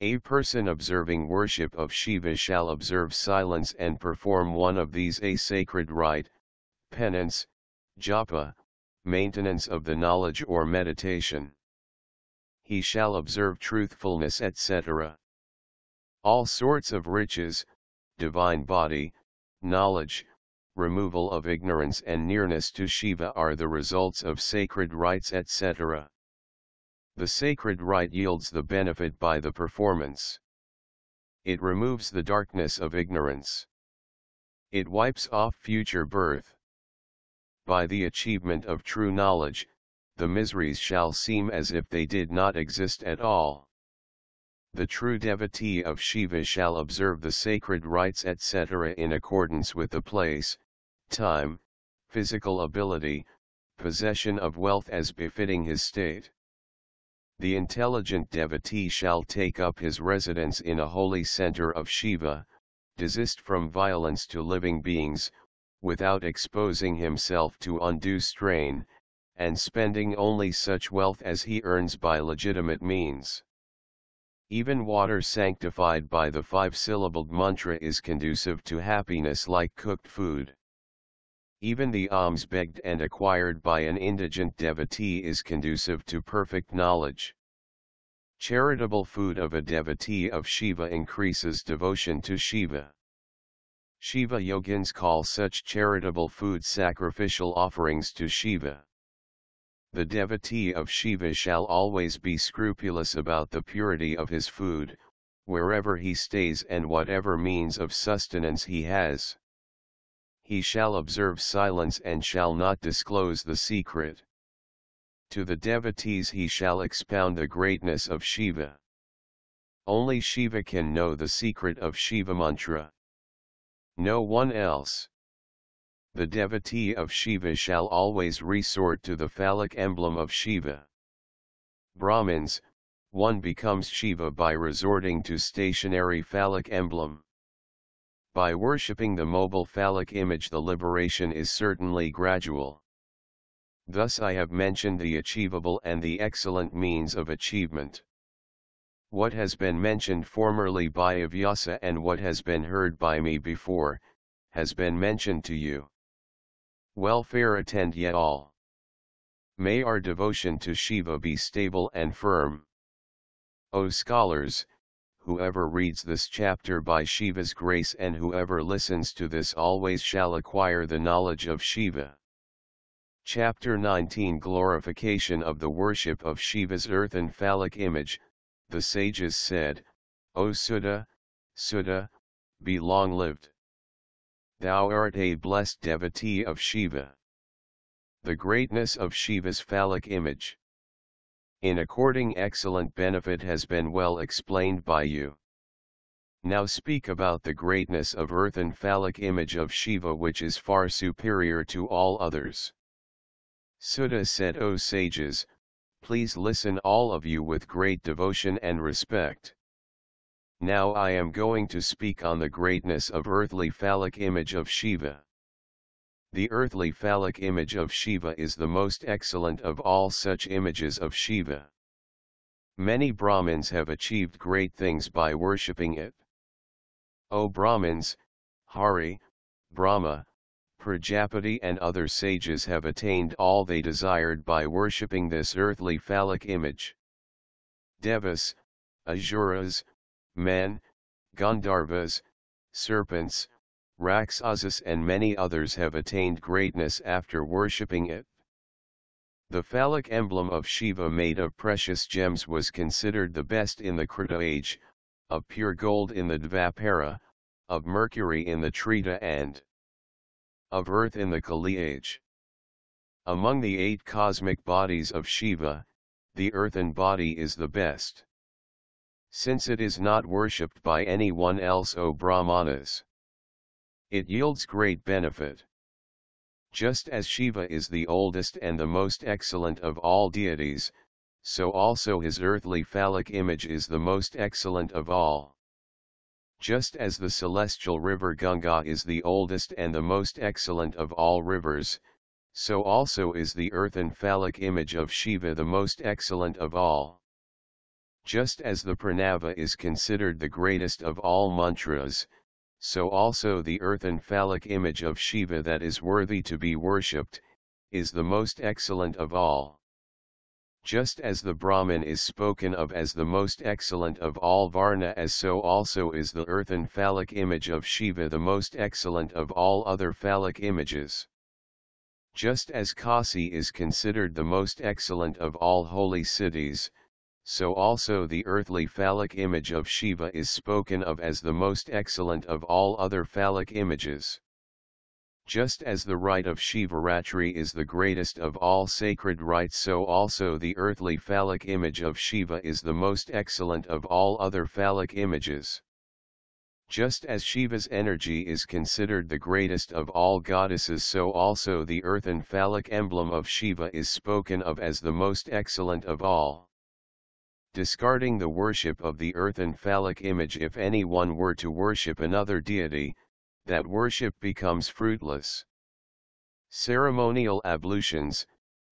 A person observing worship of Shiva shall observe silence and perform one of these: a sacred rite, penance, japa, maintenance of the knowledge or meditation. He shall observe truthfulness, etc. All sorts of riches, divine body, knowledge, removal of ignorance and nearness to Shiva are the results of sacred rites, etc. The sacred rite yields the benefit by the performance. It removes the darkness of ignorance. It wipes off future birth. By the achievement of true knowledge, the miseries shall seem as if they did not exist at all. The true devotee of Shiva shall observe the sacred rites, etc. in accordance with the place, time, physical ability, possession of wealth as befitting his state. The intelligent devotee shall take up his residence in a holy center of Shiva, desist from violence to living beings, without exposing himself to undue strain, and spending only such wealth as he earns by legitimate means. Even water sanctified by the 5-syllabled mantra is conducive to happiness like cooked food. Even the alms begged and acquired by an indigent devotee is conducive to perfect knowledge. Charitable food of a devotee of Shiva increases devotion to Shiva. Shiva yogins call such charitable food sacrificial offerings to Shiva. The devotee of Shiva shall always be scrupulous about the purity of his food, wherever he stays and whatever means of sustenance he has. He shall observe silence and shall not disclose the secret. To the devotees he shall expound the greatness of Shiva. Only Shiva can know the secret of Shiva mantra. No one else. The devotee of Shiva shall always resort to the phallic emblem of Shiva. Brahmins, one becomes Shiva by resorting to stationary phallic emblem. By worshipping the mobile phallic image the liberation is certainly gradual. Thus I have mentioned the achievable and the excellent means of achievement. What has been mentioned formerly by Vyasa and what has been heard by me before, has been mentioned to you. Welfare attend ye all. May our devotion to Shiva be stable and firm. O scholars, whoever reads this chapter by Shiva's grace and whoever listens to this always shall acquire the knowledge of Shiva. Chapter 19 Glorification of the worship of Shiva's earthen phallic image. The sages said, O Suddha, Suddha, be long-lived. Thou art a blessed devotee of Shiva. The greatness of Shiva's phallic image. In according excellent benefit has been well explained by you. Now speak about the greatness of earthen phallic image of Shiva, which is far superior to all others. Suddha said, O sages, please listen all of you with great devotion and respect. Now I am going to speak on the greatness of earthly phallic image of Shiva. The earthly phallic image of Shiva is the most excellent of all such images of Shiva. Many Brahmins have achieved great things by worshipping it. O Brahmins, Hari, Brahma, Prajapati and other sages have attained all they desired by worshipping this earthly phallic image. Devas, Asuras, men, Gandharvas, serpents, Rakshasas and many others have attained greatness after worshipping it. The phallic emblem of Shiva made of precious gems was considered the best in the Krita age, of pure gold in the Dvapara, of mercury in the Treta and of earth in the Kali age. Among the 8 cosmic bodies of Shiva, the earthen body is the best. Since it is not worshipped by anyone else, O Brahmanas, it yields great benefit. Just as Shiva is the oldest and the most excellent of all deities, so also his earthly phallic image is the most excellent of all. Just as the celestial river Ganga is the oldest and the most excellent of all rivers, so also is the earthen phallic image of Shiva the most excellent of all. Just as the pranava is considered the greatest of all mantras, so also the earthen phallic image of Shiva that is worthy to be worshipped, is the most excellent of all. Just as the Brahman is spoken of as the most excellent of all Varna, as so also is the earthen phallic image of Shiva the most excellent of all other phallic images. Just as Kasi is considered the most excellent of all holy cities, so also the earthly phallic image of Shiva is spoken of as the most excellent of all other phallic images. Just as the rite of Shivaratri is the greatest of all sacred rites, so also the earthly phallic image of Shiva is the most excellent of all other phallic images. Just as Shiva's energy is considered the greatest of all goddesses, so also the earthen phallic emblem of Shiva is spoken of as the most excellent of all. Discarding the worship of the earthen phallic image, if anyone were to worship another deity, that worship becomes fruitless. Ceremonial ablutions,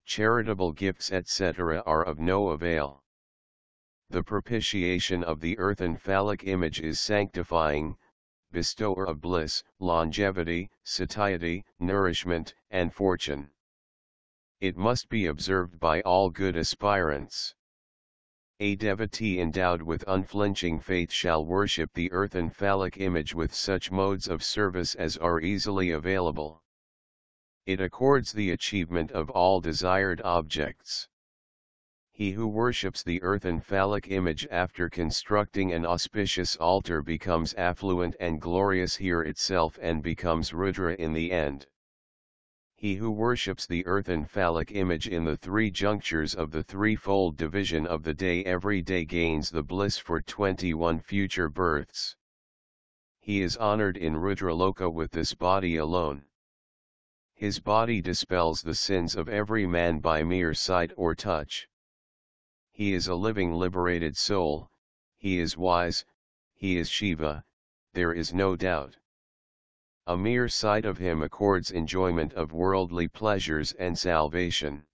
charitable gifts etc. are of no avail. The propitiation of the earthen phallic image is sanctifying, bestower of bliss, longevity, satiety, nourishment, and fortune. It must be observed by all good aspirants. A devotee endowed with unflinching faith shall worship the earthen phallic image with such modes of service as are easily available. It accords the achievement of all desired objects. He who worships the earthen phallic image after constructing an auspicious altar becomes affluent and glorious here itself and becomes Rudra in the end. He who worships the earthen phallic image in the three junctures of the threefold division of the day every day gains the bliss for 21 future births. He is honored in Rudraloka with this body alone. His body dispels the sins of every man by mere sight or touch. He is a living liberated soul, he is wise, he is Shiva, there is no doubt. A mere sight of him accords enjoyment of worldly pleasures and salvation.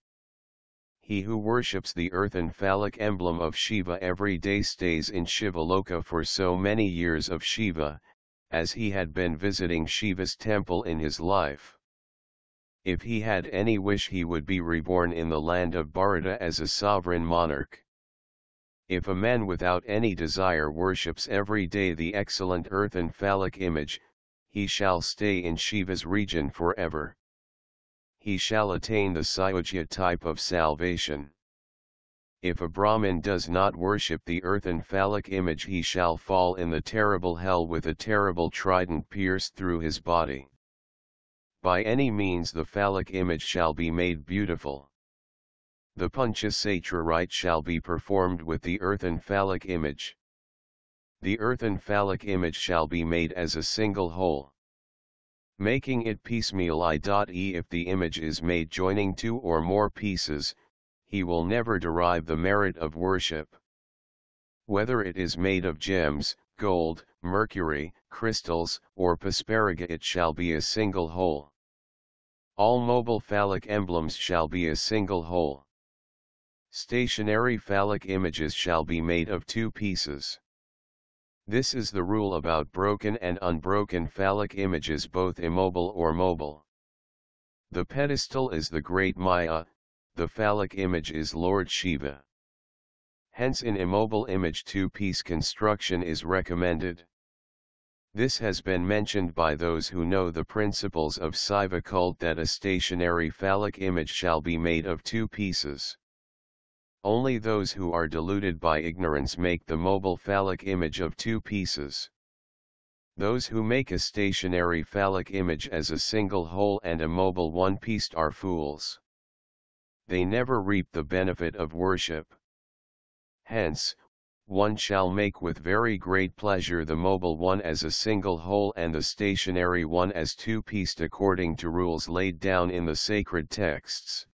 He who worships the earthen phallic emblem of Shiva every day stays in Shivaloka for so many years of Shiva, as he had been visiting Shiva's temple in his life. If he had any wish he would be reborn in the land of Bharata as a sovereign monarch. If a man without any desire worships every day the excellent earthen phallic image, he shall stay in Shiva's region forever. He shall attain the Sayujya type of salvation. If a Brahmin does not worship the earthen phallic image, he shall fall in the terrible hell with a terrible trident pierced through his body. By any means the phallic image shall be made beautiful. The Panchasatra rite shall be performed with the earthen phallic image. The earthen phallic image shall be made as a single whole. Making it piecemeal i.e. if the image is made joining two or more pieces, he will never derive the merit of worship. Whether it is made of gems, gold, mercury, crystals, or pasparaga, it shall be a single whole. All mobile phallic emblems shall be a single whole. Stationary phallic images shall be made of two pieces. This is the rule about broken and unbroken phallic images, both immobile or mobile. The pedestal is the great Maya, the phallic image is Lord Shiva. Hence in immobile image two-piece construction is recommended. This has been mentioned by those who know the principles of Saiva cult that a stationary phallic image shall be made of two pieces. Only those who are deluded by ignorance make the mobile phallic image of two pieces. Those who make a stationary phallic image as a single whole and a mobile one-pieced are fools. They never reap the benefit of worship. Hence, one shall make with very great pleasure the mobile one as a single whole and the stationary one as two-pieced according to rules laid down in the sacred texts.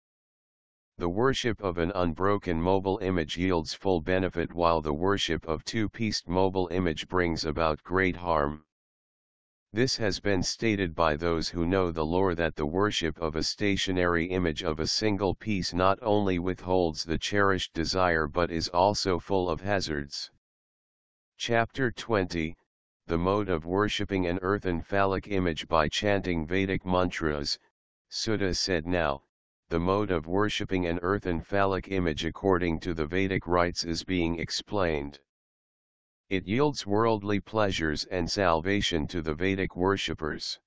The worship of an unbroken mobile image yields full benefit, while the worship of two-pieced mobile image brings about great harm. This has been stated by those who know the lore that the worship of a stationary image of a single piece not only withholds the cherished desire but is also full of hazards. Chapter 20, The Mode of Worshipping an Earthen Phallic Image by Chanting Vedic Mantras. Sutta said now, the mode of worshipping an earthen phallic image according to the Vedic rites is being explained. It yields worldly pleasures and salvation to the Vedic worshippers.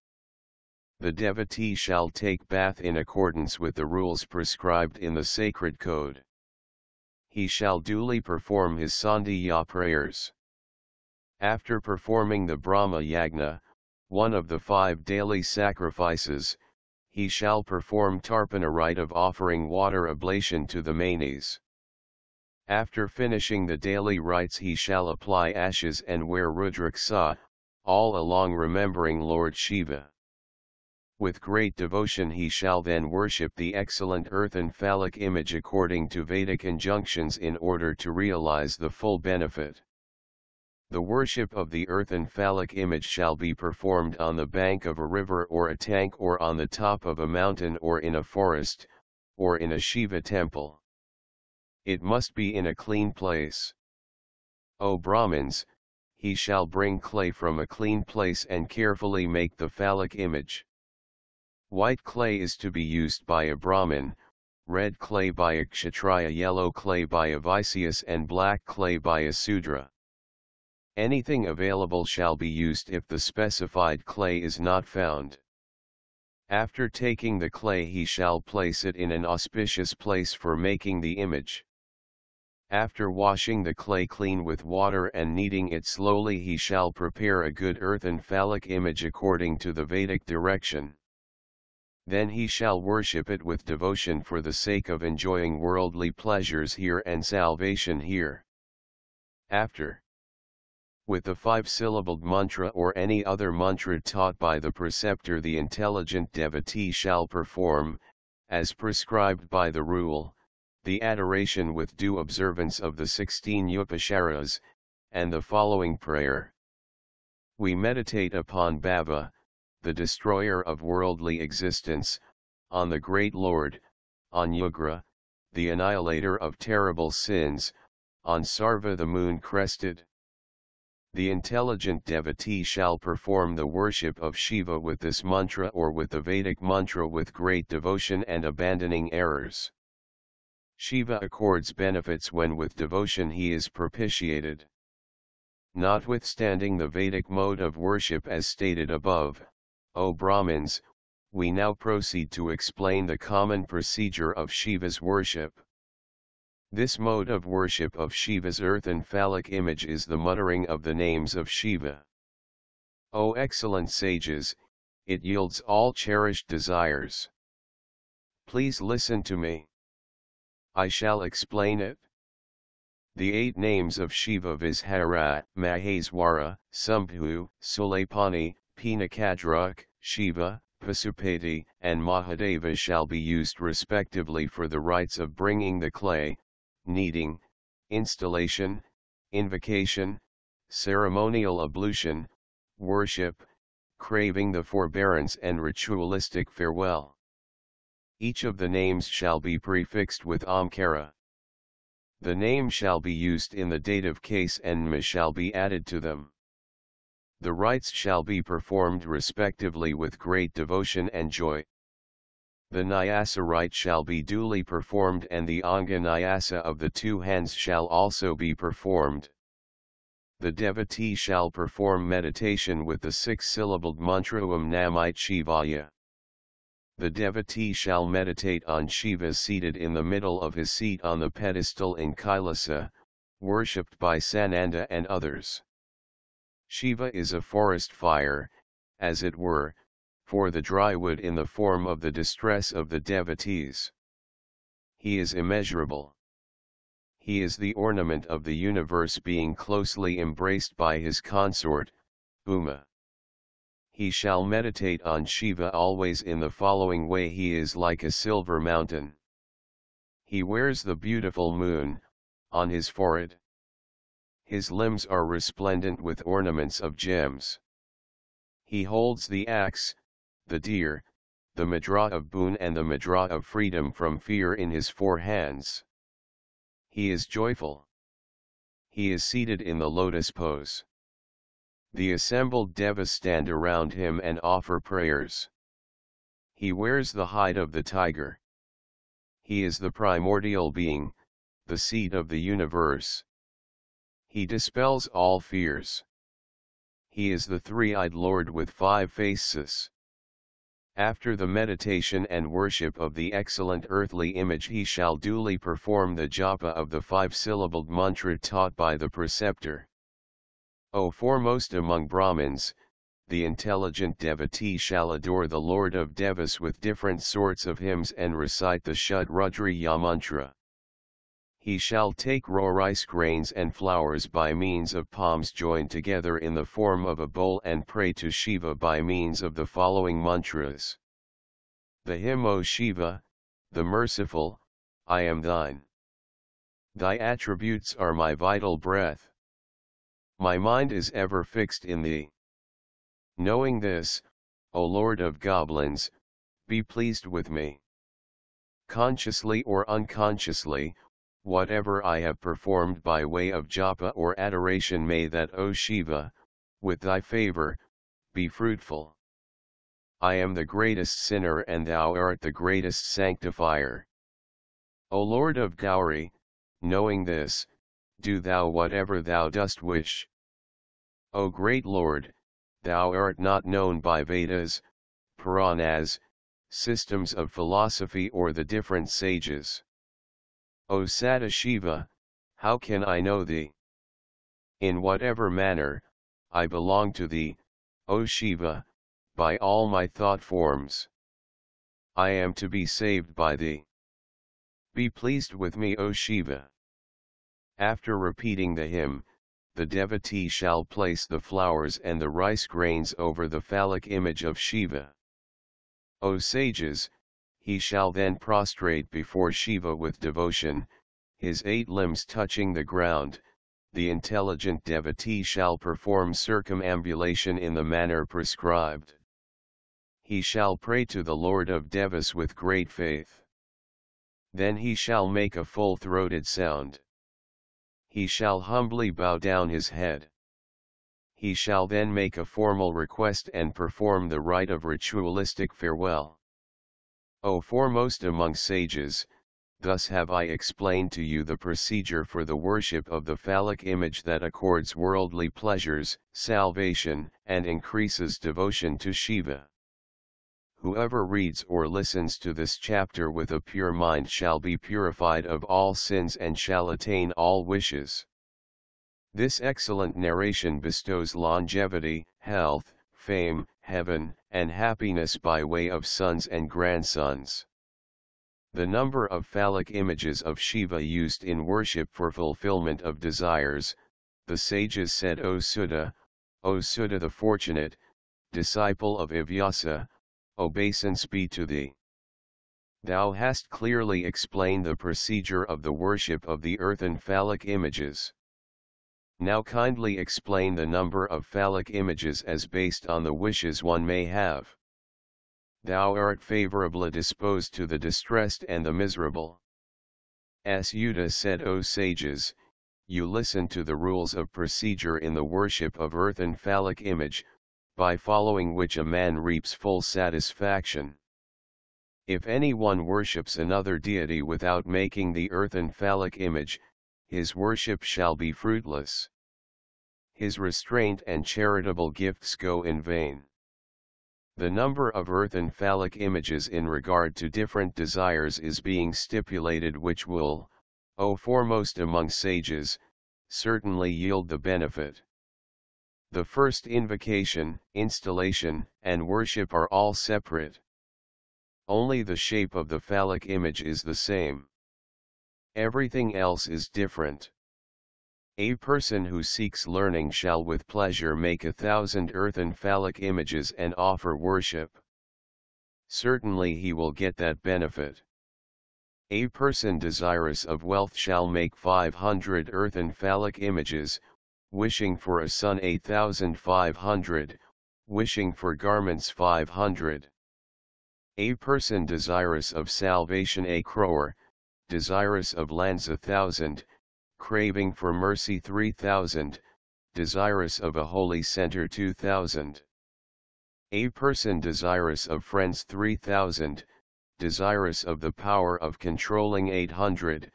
The devotee shall take bath in accordance with the rules prescribed in the sacred code. He shall duly perform his Sandhya prayers. After performing the Brahma Yagna, one of the 5 daily sacrifices, he shall perform Tarpana rite of offering water oblation to the manes. After finishing the daily rites he shall apply ashes and wear Rudraksa, all along remembering Lord Shiva. With great devotion he shall then worship the excellent earthen phallic image according to Vedic injunctions in order to realize the full benefit. The worship of the earthen phallic image shall be performed on the bank of a river or a tank or on the top of a mountain or in a forest, or in a Shiva temple. It must be in a clean place. O Brahmins, he shall bring clay from a clean place and carefully make the phallic image. White clay is to be used by a Brahmin, red clay by a Kshatriya, yellow clay by a Vaisyas and black clay by a Sudra. Anything available shall be used if the specified clay is not found. After taking the clay he shall place it in an auspicious place for making the image. After washing the clay clean with water and kneading it slowly he shall prepare a good earthen phallic image according to the Vedic direction. Then he shall worship it with devotion for the sake of enjoying worldly pleasures here and salvation here. After, with the 5-syllabled mantra or any other mantra taught by the preceptor, the intelligent devotee shall perform, as prescribed by the rule, the adoration with due observance of the 16 Upacharas, and the following prayer. We meditate upon Bhava, the destroyer of worldly existence, on the great Lord, on Ugra, the annihilator of terrible sins, on Sarva the moon-crested. The intelligent devotee shall perform the worship of Shiva with this mantra or with the Vedic mantra with great devotion and abandoning errors. Shiva accords benefits when with devotion he is propitiated. Notwithstanding the Vedic mode of worship as stated above, O Brahmins, we now proceed to explain the common procedure of Shiva's worship. This mode of worship of Shiva's earthen phallic image is the muttering of the names of Shiva. O excellent sages, it yields all cherished desires. Please listen to me. I shall explain it. The 8 names of Shiva viz Hara, Maheswara, Sambhu, Sulapani, Pinakadrak, Shiva, Pasupati, and Mahadeva shall be used respectively for the rites of bringing the clay, kneading, installation, invocation, ceremonial ablution, worship, craving the forbearance and ritualistic farewell. Each of the names shall be prefixed with Omkara. The name shall be used in the dative case and ma shall be added to them. The rites shall be performed respectively with great devotion and joy. The Nyasa rite shall be duly performed and the Anga Nyasa of the 2 hands shall also be performed. The devotee shall perform meditation with the 6-syllabled mantra Om Namah Shivaya. The devotee shall meditate on Shiva seated in the middle of his seat on the pedestal in Kailasa, worshipped by Sananda and others. Shiva is a forest fire, as it were, for the dry wood in the form of the distress of the devotees. He is immeasurable. He is the ornament of the universe being closely embraced by his consort, Uma. He shall meditate on Shiva always in the following way. He is like a silver mountain. He wears the beautiful moon, on his forehead. His limbs are resplendent with ornaments of gems. He holds the axe, the deer, the mudra of boon and the mudra of freedom from fear in his four hands. He is joyful. He is seated in the lotus pose. The assembled devas stand around him and offer prayers. He wears the hide of the tiger. He is the primordial being, the seed of the universe. He dispels all fears. He is the three-eyed Lord with 5 faces. After the meditation and worship of the excellent earthly image he shall duly perform the japa of the 5-syllabled mantra taught by the preceptor. O foremost among Brahmins, the intelligent devotee shall adore the Lord of Devas with different sorts of hymns and recite the Shuddrudriya mantra. He shall take raw rice grains and flowers by means of palms joined together in the form of a bowl and pray to Shiva by means of the following mantras. The hymn, O Shiva, the merciful, I am thine. Thy attributes are my vital breath. My mind is ever fixed in thee. Knowing this, O Lord of goblins, be pleased with me. Consciously or unconsciously, whatever I have performed by way of japa or adoration may that, O Shiva, with thy favor, be fruitful. I am the greatest sinner and thou art the greatest sanctifier. O Lord of Gauri, knowing this, do thou whatever thou dost wish. O great Lord, thou art not known by Vedas, Puranas, systems of philosophy or the different sages. O Sadashiva, how can I know thee? In whatever manner, I belong to thee, O Shiva, by all my thought forms. I am to be saved by thee. Be pleased with me, O Shiva. After repeating the hymn, the devotee shall place the flowers and the rice grains over the phallic image of Shiva. O sages, he shall then prostrate before Shiva with devotion, his 8 limbs touching the ground. The intelligent devotee shall perform circumambulation in the manner prescribed. He shall pray to the Lord of Devas with great faith. Then he shall make a full-throated sound. He shall humbly bow down his head. He shall then make a formal request and perform the rite of ritualistic farewell. O foremost among sages, thus have I explained to you the procedure for the worship of the phallic image that accords worldly pleasures, salvation, and increases devotion to Shiva. Whoever reads or listens to this chapter with a pure mind shall be purified of all sins and shall attain all wishes. This excellent narration bestows longevity, health, fame, heaven, and happiness by way of sons and grandsons. The number of phallic images of Shiva used in worship for fulfillment of desires, the sages said, O Suddha the fortunate, disciple of Ivyasa, obeisance be to thee. Thou hast clearly explained the procedure of the worship of the earthen phallic images. Now kindly explain the number of phallic images as based on the wishes one may have. Thou art favorably disposed to the distressed and the miserable. Yuddha said, O sages, you listen to the rules of procedure in the worship of earthen phallic image, by following which a man reaps full satisfaction. If anyone worships another deity without making the earthen phallic image, his worship shall be fruitless. His restraint and charitable gifts go in vain. The number of earthen phallic images in regard to different desires is being stipulated, which will, O foremost among sages, certainly yield the benefit. The first invocation, installation, and worship are all separate. Only the shape of the phallic image is the same. Everything else is different. A person who seeks learning shall with pleasure make 1,000 earthen phallic images and offer worship. Certainly he will get that benefit. A person desirous of wealth shall make 500 earthen phallic images, wishing for a son 8,500, Wishing for garments 500. A person desirous of salvation a crore, desirous of lands 1,000, craving for mercy 3,000, desirous of a holy center 2,000. A person desirous of friends 3,000, desirous of the power of controlling 800,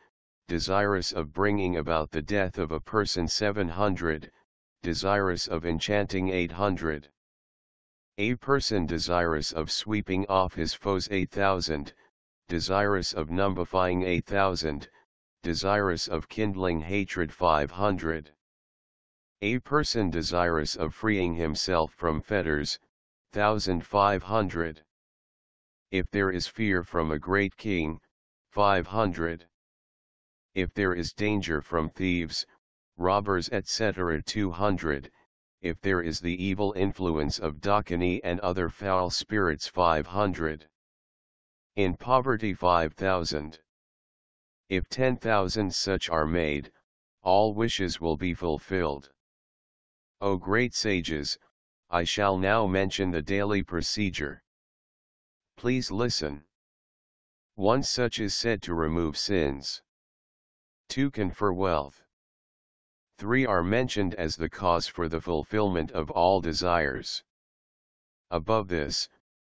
desirous of bringing about the death of a person 700, desirous of enchanting 800. A person desirous of sweeping off his foes 8,000, desirous of numbifying 8,000, desirous of kindling hatred 500. A person desirous of freeing himself from fetters, 1,500. If there is fear from a great king, 500. If there is danger from thieves, robbers etc. 200. If there is the evil influence of Dakini and other foul spirits 500. In poverty 5,000. If 10,000 such are made, all wishes will be fulfilled. O great sages, I shall now mention the daily procedure. Please listen. 1 such is said to remove sins. 2 confer wealth. 3 are mentioned as the cause for the fulfillment of all desires. Above this,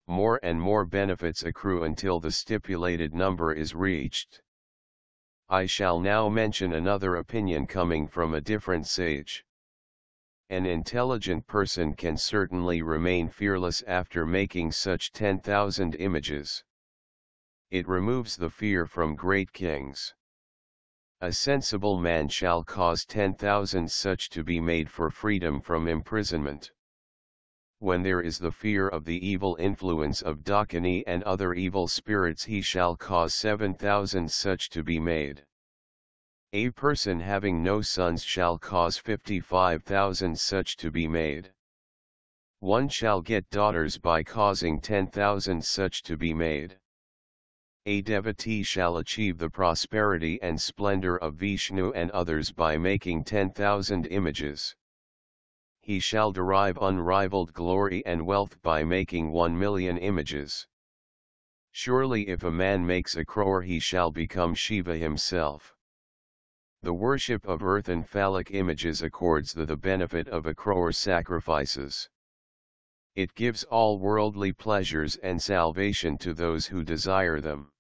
more and more benefits accrue until the stipulated number is reached. I shall now mention another opinion coming from a different sage. An intelligent person can certainly remain fearless after making such 10,000 images. It removes the fear from great kings. A sensible man shall cause 10,000 such to be made for freedom from imprisonment. When there is the fear of the evil influence of Dakini and other evil spirits, he shall cause 7,000 such to be made. A person having no sons shall cause 55,000 such to be made. One shall get daughters by causing 10,000 such to be made. A devotee shall achieve the prosperity and splendor of Vishnu and others by making 10,000 images. He shall derive unrivaled glory and wealth by making 1,000,000 images. Surely if a man makes a crore, he shall become Shiva himself. The worship of earthen phallic images accords the benefit of a crore sacrifices. It gives all worldly pleasures and salvation to those who desire them.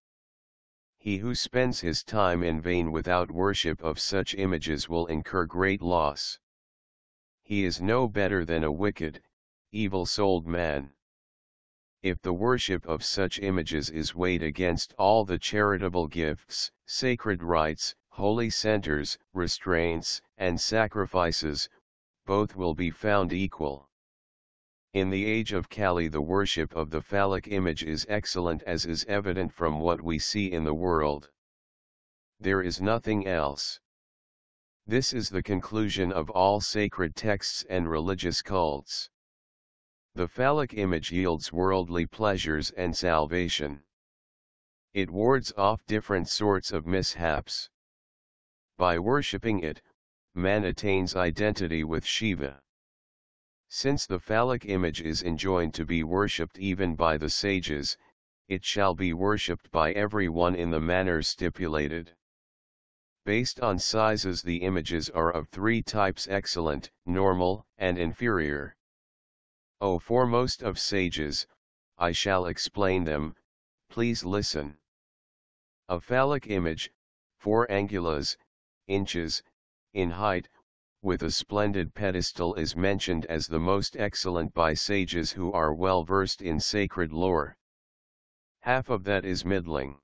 He who spends his time in vain without worship of such images will incur great loss. He is no better than a wicked, evil-souled man. If the worship of such images is weighed against all the charitable gifts, sacred rites, holy centers, restraints, and sacrifices, both will be found equal. In the age of Kali, the worship of the phallic image is excellent, as is evident from what we see in the world. There is nothing else. This is the conclusion of all sacred texts and religious cults. The phallic image yields worldly pleasures and salvation. It wards off different sorts of mishaps. By worshipping it, man attains identity with Shiva. Since the phallic image is enjoined to be worshipped even by the sages, it shall be worshipped by everyone in the manner stipulated. Based on sizes, the images are of 3 types: excellent, normal, and inferior. O foremost of sages, I shall explain them, please listen. A phallic image, 4 angulas, inches, in height, with a splendid pedestal, is mentioned as the most excellent by sages who are well versed in sacred lore. Half of that is middling.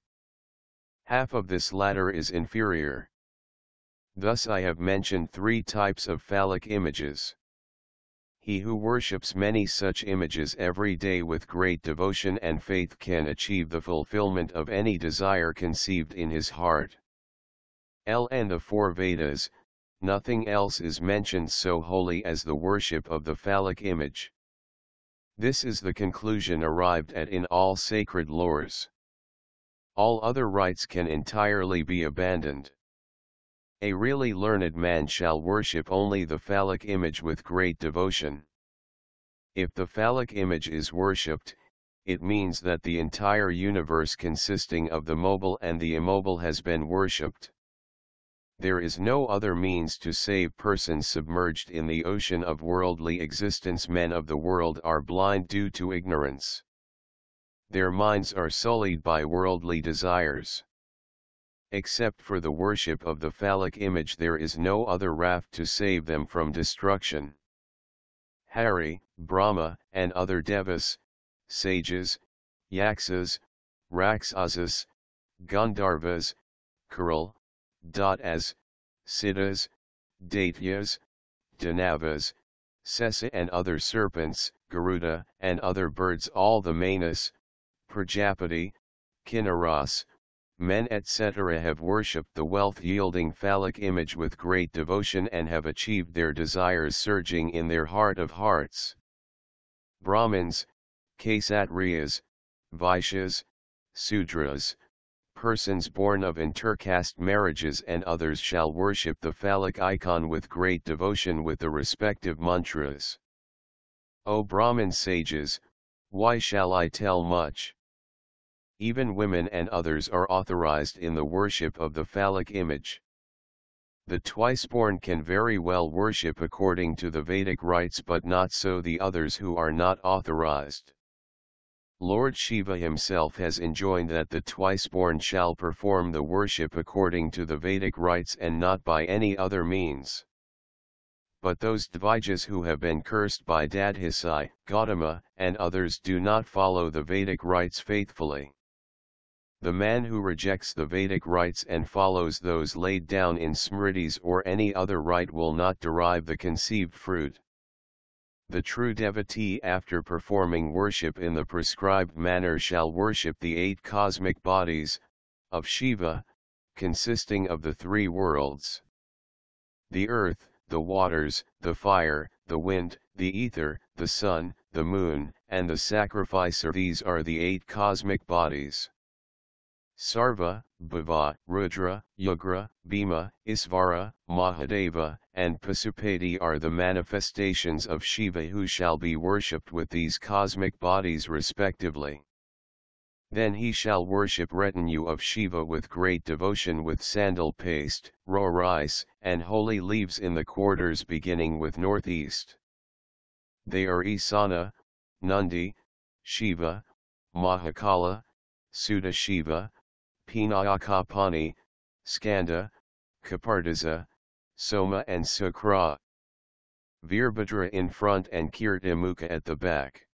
Half of this latter is inferior. Thus I have mentioned 3 types of phallic images. He who worships many such images every day with great devotion and faith can achieve the fulfillment of any desire conceived in his heart. In the 4 Vedas, nothing else is mentioned so holy as the worship of the phallic image. This is the conclusion arrived at in all sacred lores. All other rites can entirely be abandoned. A really learned man shall worship only the phallic image with great devotion. If the phallic image is worshipped, it means that the entire universe consisting of the mobile and the immobile has been worshipped. There is no other means to save persons submerged in the ocean of worldly existence. Men of the world are blind due to ignorance. Their minds are sullied by worldly desires. Except for the worship of the phallic image, there is no other raft to save them from destruction. Hari, Brahma, and other devas, sages, yaksas, rakshasas, gandharvas, Kural, Datas, Siddhas, Daityas, Danavas, Sesa and other serpents, Garuda and other birds, all the Manas, Prajapati, Kinnaras, men etc. have worshipped the wealth-yielding phallic image with great devotion and have achieved their desires surging in their heart of hearts. Brahmins, Kshatriyas, Vaishyas, Sudras, persons born of intercaste marriages and others shall worship the phallic icon with great devotion with the respective mantras. O Brahmin sages, why shall I tell much? Even women and others are authorized in the worship of the phallic image. The twice-born can very well worship according to the Vedic rites, but not so the others who are not authorized. Lord Shiva himself has enjoined that the twice-born shall perform the worship according to the Vedic rites and not by any other means. But those Dvijas who have been cursed by Dadhisai, Gautama, and others do not follow the Vedic rites faithfully. The man who rejects the Vedic rites and follows those laid down in Smritis or any other rite will not derive the conceived fruit. The true devotee, after performing worship in the prescribed manner, shall worship the 8 cosmic bodies of Shiva, consisting of the 3 worlds: the earth, the waters, the fire, the wind, the ether, the sun, the moon, and the sacrificer. These are the 8 cosmic bodies. Sarva, Bhava, Rudra, Yugra, Bhima, Isvara, Mahadeva, and Pasupati are the manifestations of Shiva who shall be worshipped with these cosmic bodies respectively. Then he shall worship retinue of Shiva with great devotion with sandal paste, raw rice, and holy leaves in the quarters beginning with northeast. They are Isana, Nundi, Shiva, Mahakala, Sudha Shiva, Pinayakapani, Skanda, Kapardasa, Soma and Sukra. Virbhadra in front and Kirtimukha at the back.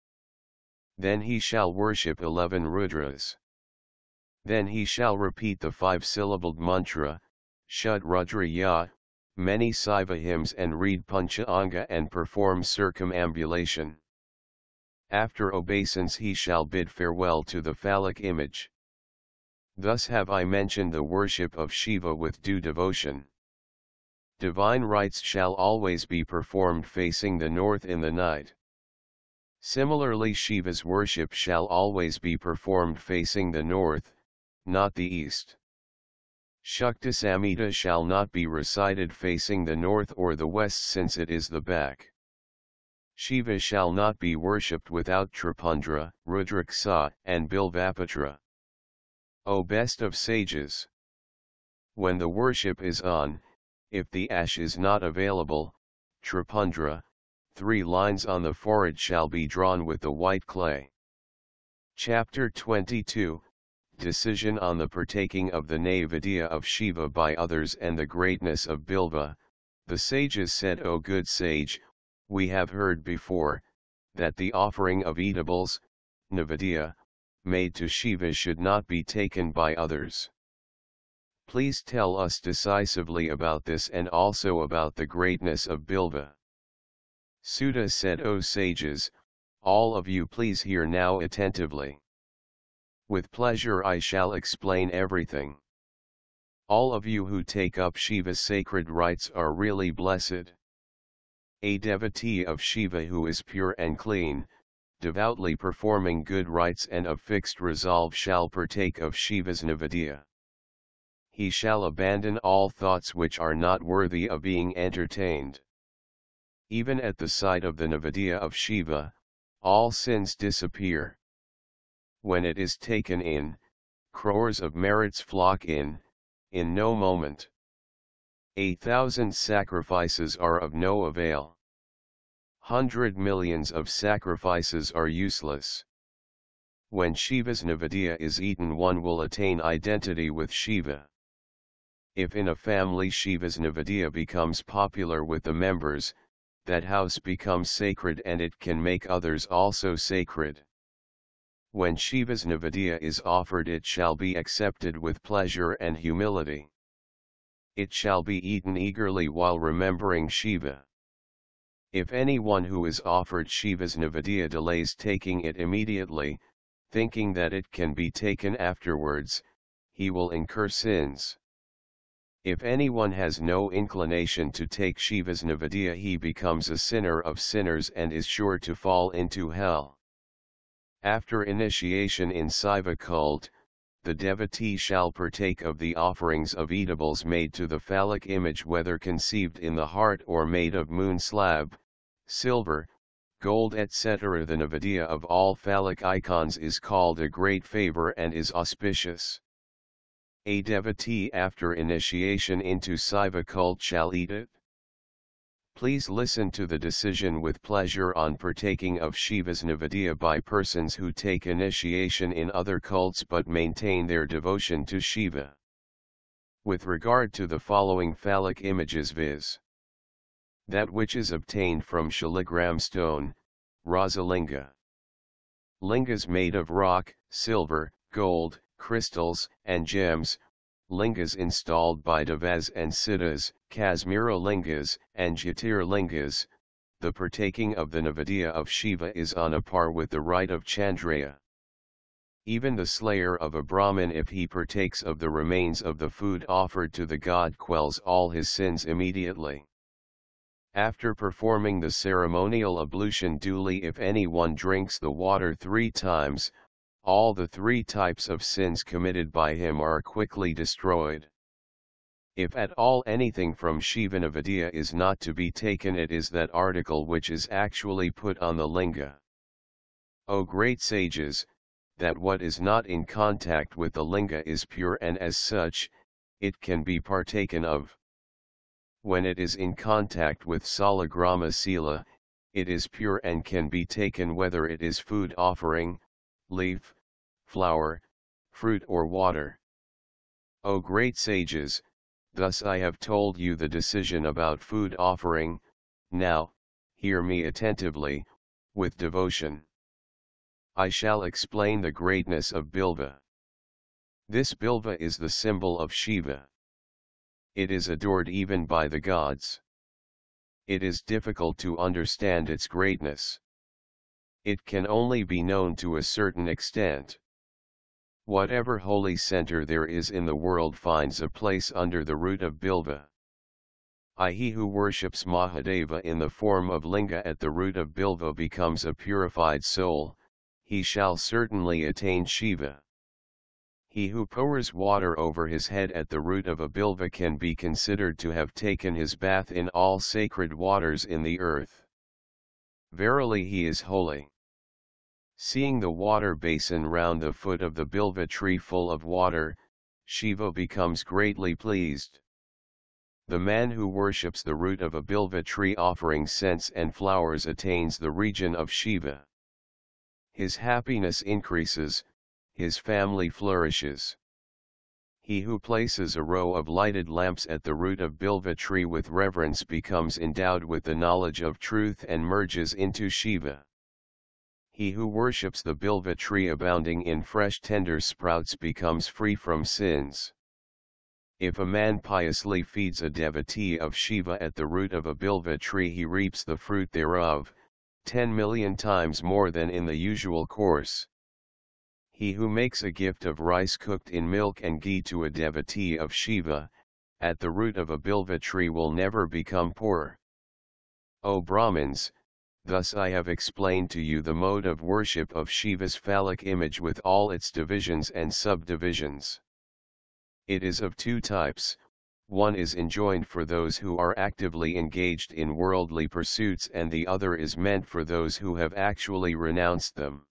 Then he shall worship 11 Rudras. Then he shall repeat the 5-syllabled mantra, Shud Rudra Ya, many Siva hymns and read Pancha Anga and perform circumambulation. After obeisance he shall bid farewell to the phallic image. Thus have I mentioned the worship of Shiva with due devotion. Divine rites shall always be performed facing the north in the night. Similarly, Shiva's worship shall always be performed facing the north, not the east. Shakti Samhita shall not be recited facing the north or the west, since it is the back. Shiva shall not be worshipped without Tripundra, Rudraksa, and Bilvapatra. O best of sages! When the worship is on, if the ash is not available, Tripundra, 3 lines on the forehead shall be drawn with the white clay. Chapter 22, Decision on the partaking of the Naivedya of Shiva by others and the greatness of Bilva. The sages said, O good sage, we have heard before, that the offering of eatables, Naivedya, made to Shiva should not be taken by others. Please tell us decisively about this and also about the greatness of Bilva. Sudha said, O sages, all of you please hear now attentively. With pleasure I shall explain everything. All of you who take up Shiva's sacred rites are really blessed. A devotee of Shiva who is pure and clean, devoutly performing good rites and of fixed resolve shall partake of Shiva's Naivedya. He shall abandon all thoughts which are not worthy of being entertained. Even at the sight of the Naivedya of Shiva, all sins disappear. When it is taken in, crores of merits flock in no moment. 1,000 sacrifices are of no avail. 100 millions of sacrifices are useless. When Shiva's Naivedya is eaten, one will attain identity with Shiva. If in a family Shiva's Naivedya becomes popular with the members, that house becomes sacred and it can make others also sacred. When Shiva's Naivedya is offered, it shall be accepted with pleasure and humility. It shall be eaten eagerly while remembering Shiva. If anyone who is offered Shiva's Naivedya delays taking it immediately, thinking that it can be taken afterwards, he will incur sins. If anyone has no inclination to take Shiva's Naivedya, he becomes a sinner of sinners and is sure to fall into hell. After initiation in Saiva cult, the devotee shall partake of the offerings of eatables made to the phallic image, whether conceived in the heart or made of moon slab, silver, gold etc. The Naivedya of all phallic icons is called a great favor and is auspicious. A devotee after initiation into Saiva cult shall eat it. Please listen to the decision with pleasure on partaking of Shiva's Naivedya by persons who take initiation in other cults but maintain their devotion to Shiva. With regard to the following phallic images, viz. that which is obtained from shaligram stone, Rasalinga. Lingas made of rock, silver, gold, crystals, and gems, lingas installed by Devas and Siddhas, Kasmira lingas, and Jyotir lingas, the partaking of the Naivedya of Shiva is on a par with the rite of Chandraya. Even the slayer of a Brahmin, if he partakes of the remains of the food offered to the god, quells all his sins immediately. After performing the ceremonial ablution duly, if anyone drinks the water 3 times, all the 3 types of sins committed by him are quickly destroyed. If at all anything from Shiva Naivedya is not to be taken, it is that article which is actually put on the linga. O great sages, that what is not in contact with the linga is pure, and as such, it can be partaken of. When it is in contact with Salagrama Sila, it is pure and can be taken, whether it is food offering, leaf, flower, fruit or water. O great sages, thus I have told you the decision about food offering. Now, hear me attentively, with devotion. I shall explain the greatness of Bilva. This Bilva is the symbol of Shiva. It is adored even by the gods. It is difficult to understand its greatness. It can only be known to a certain extent. Whatever holy center there is in the world finds a place under the root of Bilva. He who worships Mahadeva in the form of linga at the root of Bilva becomes a purified soul. He shall certainly attain Shiva. He who pours water over his head at the root of a bilva can be considered to have taken his bath in all sacred waters in the earth. Verily he is holy. Seeing the water basin round the foot of the bilva tree full of water, Shiva becomes greatly pleased. The man who worships the root of a bilva tree offering scents and flowers attains the region of Shiva. His happiness increases, his family flourishes. He who places a row of lighted lamps at the root of Bilva tree with reverence becomes endowed with the knowledge of truth and merges into Shiva. He who worships the Bilva tree abounding in fresh tender sprouts becomes free from sins. If a man piously feeds a devotee of Shiva at the root of a Bilva tree, he reaps the fruit thereof, 10 million times more than in the usual course. He who makes a gift of rice cooked in milk and ghee to a devotee of Shiva, at the root of a bilva tree, will never become poor. O Brahmins, thus I have explained to you the mode of worship of Shiva's phallic image with all its divisions and subdivisions. It is of 2 types, one is enjoined for those who are actively engaged in worldly pursuits and the other is meant for those who have actually renounced them.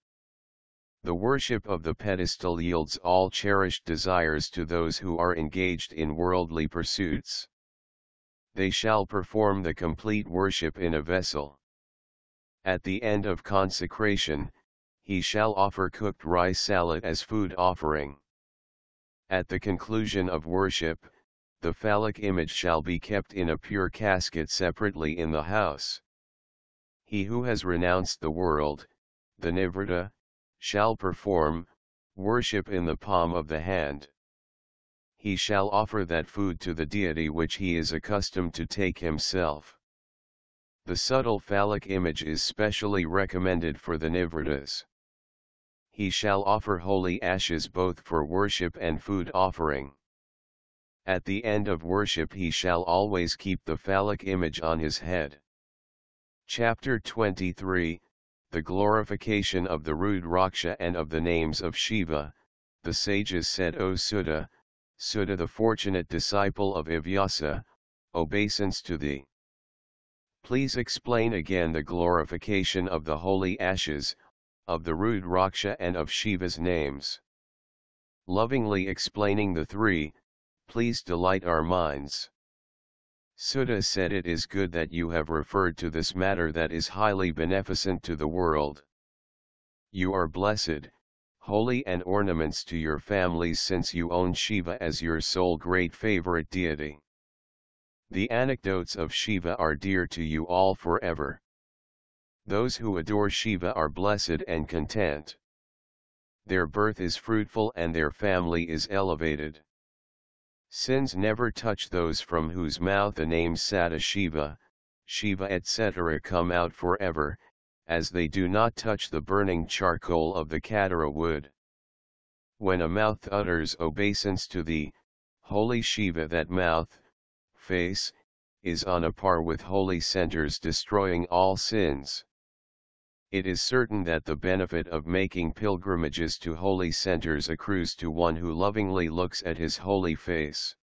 The worship of the pedestal yields all cherished desires to those who are engaged in worldly pursuits. They shall perform the complete worship in a vessel. At the end of consecration, he shall offer cooked rice salad as food offering. At the conclusion of worship, the phallic image shall be kept in a pure casket separately in the house. He who has renounced the world, the Nivrita, shall perform worship in the palm of the hand. He shall offer that food to the deity which he is accustomed to take himself. The subtle phallic image is specially recommended for the Nivritas. He shall offer holy ashes both for worship and food offering. At the end of worship he shall always keep the phallic image on his head. Chapter 23, The Glorification of the Rudraksha and of the Names of Shiva. The sages said, O Sutta, Sutta the fortunate disciple of Vyasa, obeisance to thee. Please explain again the glorification of the holy ashes, of the Rudraksha and of Shiva's names. Lovingly explaining the three, please delight our minds. Sutta said, it is good that you have referred to this matter that is highly beneficent to the world. You are blessed, holy and ornaments to your families since you own Shiva as your sole great favorite deity. The anecdotes of Shiva are dear to you all forever. Those who adore Shiva are blessed and content. Their birth is fruitful and their family is elevated. Sins never touch those from whose mouth the names Sada Shiva, Shiva etc. come out forever, as they do not touch the burning charcoal of the Katara wood. When a mouth utters obeisance to thee, holy Shiva, that mouth, face, is on a par with holy centers destroying all sins. It is certain that the benefit of making pilgrimages to holy centers accrues to one who lovingly looks at his holy face.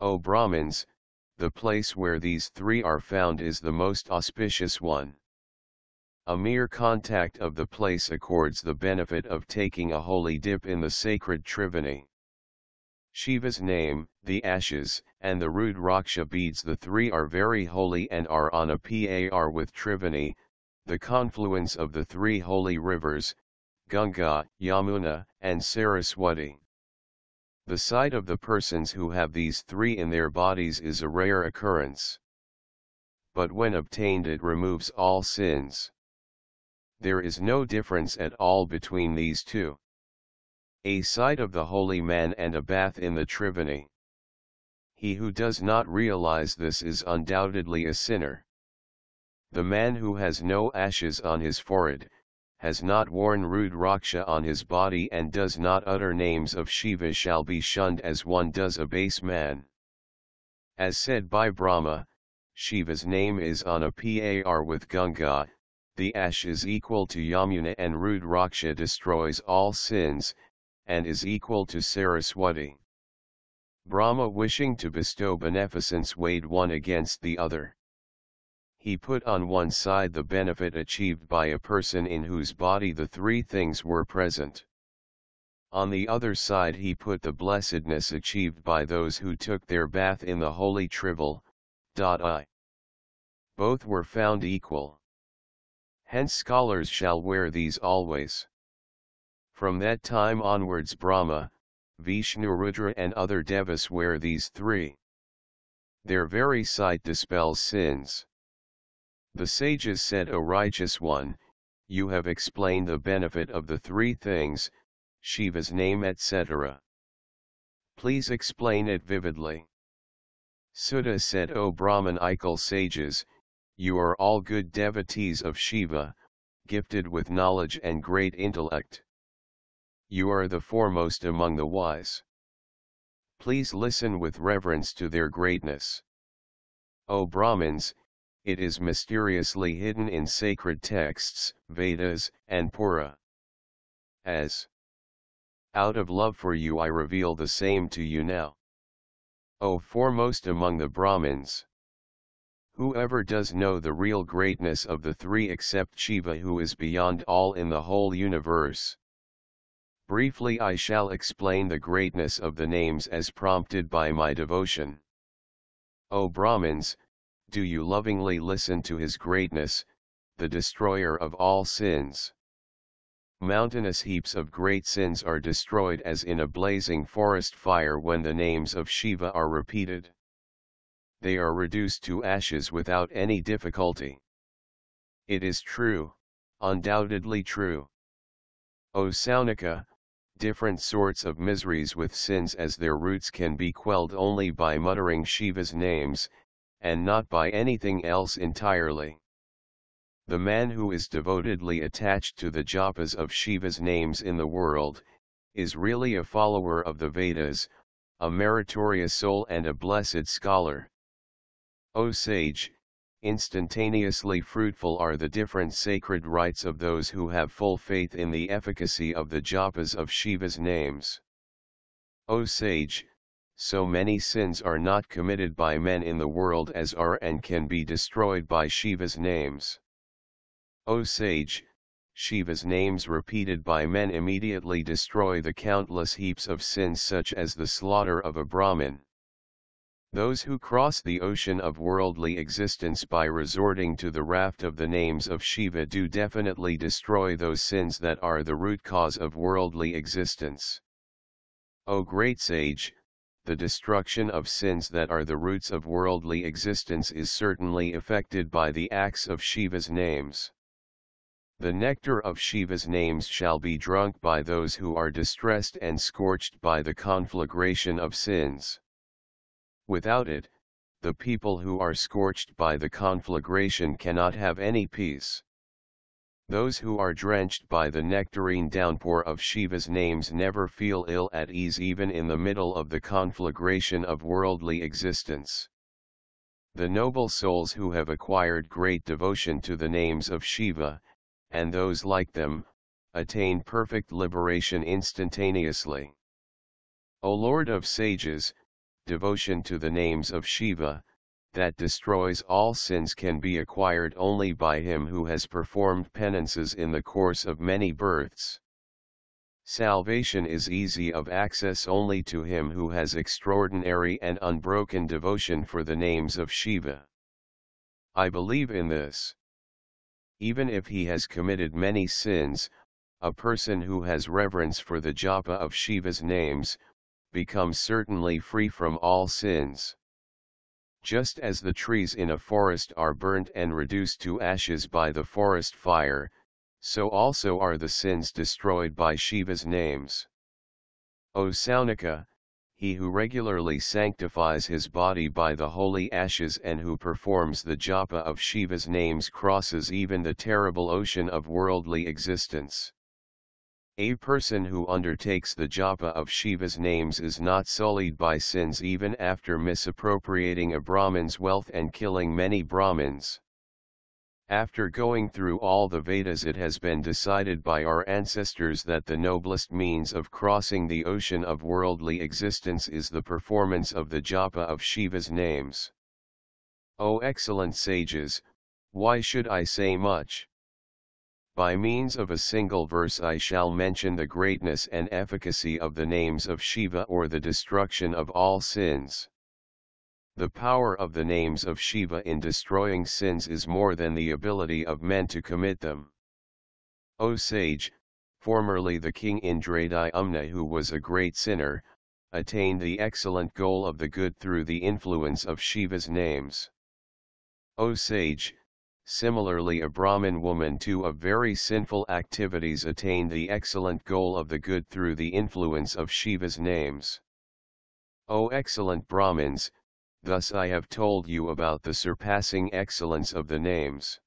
O Brahmins, the place where these three are found is the most auspicious one. A mere contact of the place accords the benefit of taking a holy dip in the sacred Triveni. Shiva's name, the ashes, and the Rudraksha beads, the three are very holy and are on a par with Triveni, the confluence of the three holy rivers, Ganga, Yamuna, and Saraswati. The sight of the persons who have these three in their bodies is a rare occurrence. But when obtained it removes all sins. There is no difference at all between these two. A sight of the holy man and a bath in the Triveni. He who does not realize this is undoubtedly a sinner. The man who has no ashes on his forehead, has not worn Rudraksha on his body and does not utter names of Shiva shall be shunned as one does a base man. As said by Brahma, Shiva's name is on a par with Ganga, the ash is equal to Yamuna and Rudraksha destroys all sins, and is equal to Saraswati. Brahma, wishing to bestow beneficence, weighed one against the other. He put on one side the benefit achieved by a person in whose body the three things were present. On the other side he put the blessedness achieved by those who took their bath in the holy Trival. Both were found equal. Hence scholars shall wear these always. From that time onwards Brahma, Vishnu, Rudra and other devas wear these three. Their very sight dispels sins. The sages said, O righteous one, you have explained the benefit of the three things, Shiva's name etc. Please explain it vividly. Sutta said, O Brahmanical sages, you are all good devotees of Shiva, gifted with knowledge and great intellect. You are the foremost among the wise. Please listen with reverence to their greatness. O Brahmins, it is mysteriously hidden in sacred texts, Vedas, and Pura. As out of love for you I reveal the same to you now. O foremost among the Brahmins! Whoever does know the real greatness of the three except Shiva, who is beyond all in the whole universe? Briefly I shall explain the greatness of the names as prompted by my devotion. O Brahmins, do you lovingly listen to his greatness, the destroyer of all sins. Mountainous heaps of great sins are destroyed as in a blazing forest fire when the names of Shiva are repeated. They are reduced to ashes without any difficulty. It is true, undoubtedly true. O Saunika, different sorts of miseries with sins as their roots can be quelled only by muttering Shiva's names, and not by anything else entirely. The man who is devotedly attached to the japas of Shiva's names in the world, is really a follower of the Vedas, a meritorious soul and a blessed scholar. O sage, instantaneously fruitful are the different sacred rites of those who have full faith in the efficacy of the japas of Shiva's names. O sage, so many sins are not committed by men in the world as are and can be destroyed by Shiva's names. O sage, Shiva's names repeated by men immediately destroy the countless heaps of sins such as the slaughter of a Brahmin. Those who cross the ocean of worldly existence by resorting to the raft of the names of Shiva do definitely destroy those sins that are the root cause of worldly existence. O great sage, the destruction of sins that are the roots of worldly existence is certainly effected by the acts of Shiva's names. The nectar of Shiva's names shall be drunk by those who are distressed and scorched by the conflagration of sins. Without it, the people who are scorched by the conflagration cannot have any peace. Those who are drenched by the nectarine downpour of Shiva's names never feel ill at ease even in the middle of the conflagration of worldly existence. The noble souls who have acquired great devotion to the names of Shiva, and those like them, attain perfect liberation instantaneously. O Lord of sages, devotion to the names of Shiva, that destroys all sins can be acquired only by him who has performed penances in the course of many births. Salvation is easy of access only to him who has extraordinary and unbroken devotion for the names of Shiva. I believe in this. Even if he has committed many sins, a person who has reverence for the japa of Shiva's names, becomes certainly free from all sins. Just as the trees in a forest are burnt and reduced to ashes by the forest fire, so also are the sins destroyed by Shiva's names. O Saunika, he who regularly sanctifies his body by the holy ashes and who performs the japa of Shiva's names crosses even the terrible ocean of worldly existence. A person who undertakes the japa of Shiva's names is not sullied by sins even after misappropriating a Brahmin's wealth and killing many Brahmins. After going through all the Vedas, it has been decided by our ancestors that the noblest means of crossing the ocean of worldly existence is the performance of the japa of Shiva's names. O excellent sages, why should I say much? By means of a single verse I shall mention the greatness and efficacy of the names of Shiva or the destruction of all sins. The power of the names of Shiva in destroying sins is more than the ability of men to commit them. O sage, formerly the king Indradyumna, who was a great sinner, attained the excellent goal of the good through the influence of Shiva's names. O sage, similarly a Brahmin woman too of very sinful activities attained the excellent goal of the good through the influence of Shiva's names. O excellent Brahmins, thus I have told you about the surpassing excellence of the names.